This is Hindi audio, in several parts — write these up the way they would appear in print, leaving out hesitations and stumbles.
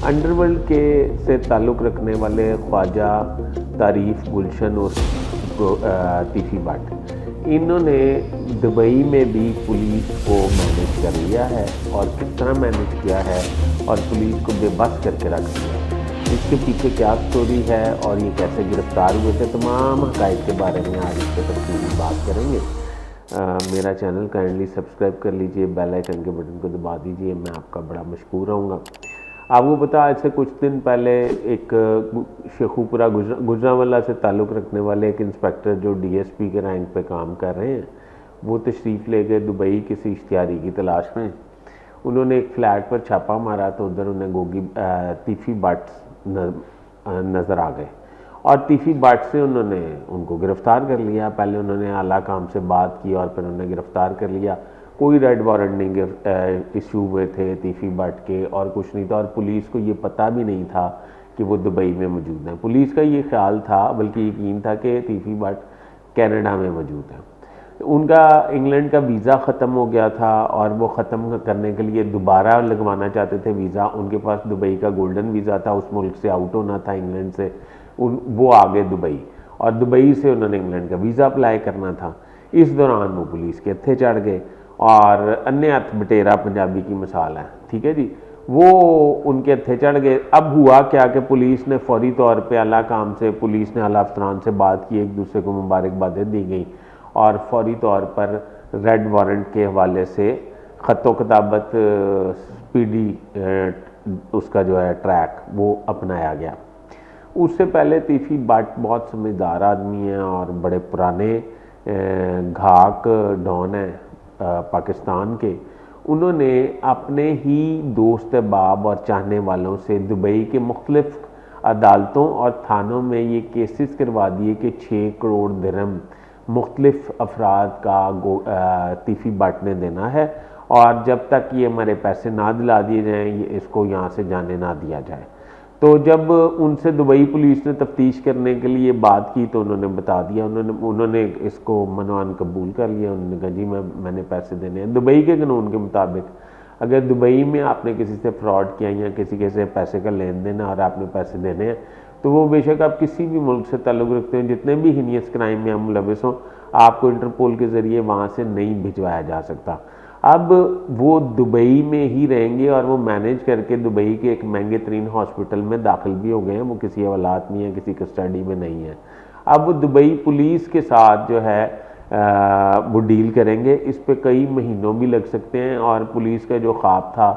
अंडरवर्ल्ड के से ताल्लुक़ रखने वाले ख्वाजा तारीफ़ गुलशन और तीफ़ी भट्ट, इन्होंने दुबई में भी पुलिस को मैनेज कर लिया है और किस तरह मैनेज किया है और पुलिस को बेबस करके रख दिया। इसके पीछे क्या स्टोरी है और ये कैसे गिरफ्तार हुए थे, तमाम हक़ाइक़ के बारे में आज इस पर तफसीली बात करेंगे। मेरा चैनल काइंडली सब्सक्राइब कर लीजिए, बेल आइकन के बटन को दबा दीजिए, मैं आपका बड़ा मशकूर रहूँगा। आपको पता, आज से कुछ दिन पहले एक शेखुपुरा गुजरांवाला से ताल्लुक़ रखने वाले एक इंस्पेक्टर जो DSP के रैंक पे काम कर रहे हैं, वो तशरीफ़ ले गए दुबई किसी इश्तिहारी की तलाश में। उन्होंने एक फ्लैट पर छापा मारा तो उधर उन्हें तीफ़ी भट्ट नज़र आ गए और तीफ़ी भट्ट से उन्होंने उनको गिरफ़्तार कर लिया। पहले उन्होंने आला काम से बात की और फिर उन्हें गिरफ़्तार कर लिया। कोई रेड वारंट नहीं इशू हुए थे तीफ़ी भट्ट के और कुछ नहीं था, और पुलिस को ये पता भी नहीं था कि वो दुबई में मौजूद हैं। पुलिस का ये ख्याल था, बल्कि यकीन था कि तीफ़ी भट्ट कनाडा में मौजूद हैं। उनका इंग्लैंड का वीज़ा ख़त्म हो गया था और वो ख़त्म करने के लिए दोबारा लगवाना चाहते थे वीज़ा। उनके पास दुबई का गोल्डन वीज़ा था, उस मुल्क से आउट होना था इंग्लैंड से, वो आ गए दुबई और दुबई से उन्होंने इंग्लैंड का वीज़ा अप्लाई करना था। इस दौरान वो पुलिस के हत्थे चढ़ गए और अन्य हथ बटेरा पंजाबी की मिसाल है, ठीक है जी। वो उनके हत्थे चढ़ गए। अब हुआ क्या कि पुलिस ने फौरी तौर पर आला काम से, पुलिस ने आला अफसरान से बात की, एक दूसरे को मुबारकबादें दी गई और फौरी तौर पर रेड वारंट के हवाले से ख़तो किताबत स्पीडी उसका जो है ट्रैक वो अपनाया गया। उससे पहले तीफ़ी भट्ट बहुत समझदार आदमी हैं और बड़े पुराने घाक डॉन हैं पाकिस्तान के। उन्होंने अपने ही दोस्त अहबाब और चाहने वालों से दुबई के मुख्तलिफ़ अदालतों और थानों में ये केसेस करवा दिए कि 6 करोड़ दिरहम मुख्तलिफ़ अफराद का तीफ़ी भट्ट ने देना है और जब तक ये हमारे पैसे ना दिला दिए जाएँ, ये इसको यहाँ से जाने ना दिया जाए। तो जब उनसे दुबई पुलिस ने तफ्तीश करने के लिए बात की तो उन्होंने बता दिया, उन्होंने इसको मनवान कबूल कर लिया। उन्होंने कहा जी मैंने पैसे देने हैं। दुबई के कानून के मुताबिक अगर दुबई में आपने किसी से फ्रॉड किया या किसी से पैसे का लेन देन और आपने पैसे देने हैं, तो वो बेशक आप किसी भी मुल्क से ताल्लुक़ रखते हैं, जितने भी हीनियस क्राइम में हम मुलविस हों, आपको इंटरपोल के ज़रिए वहाँ से नहीं भिजवाया जा सकता। अब वो दुबई में ही रहेंगे और वो मैनेज करके दुबई के एक महंगे तरीन हॉस्पिटल में दाखिल भी हो गए हैं। वो किसी हवालात में है, किसी कस्टडी में नहीं है। अब वो दुबई पुलिस के साथ जो है वो डील करेंगे। इस पे कई महीनों भी लग सकते हैं और पुलिस का जो ख्वाब था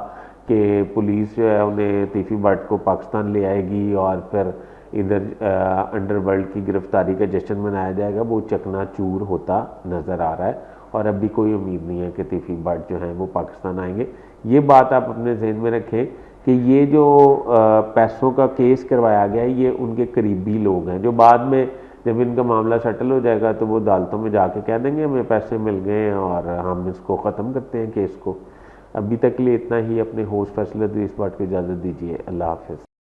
कि पुलिस जो है उन्हें तीफ़ी भट्ट को पाकिस्तान ले आएगी और फिर इधर अंडरवर्ल्ड की गिरफ्तारी का जश्न मनाया जाएगा, वो चकनाचूर होता नज़र आ रहा है और अभी कोई उम्मीद नहीं है कि तीफ़ी भट्ट जो हैं वो पाकिस्तान आएंगे। ये बात आप अपने जहन में रखें कि ये जो पैसों का केस करवाया गया है, ये उनके करीबी लोग हैं जो बाद में जब इनका मामला सेटल हो जाएगा तो वो अदालतों में जाके कह देंगे हमें पैसे मिल गए हैं और हम इसको ख़त्म करते हैं केस को। अभी तक के लिए इतना ही। अपने होस्ट फैसल इस बात को इजाज़त दीजिए। अल्लाह हाफ़िज़।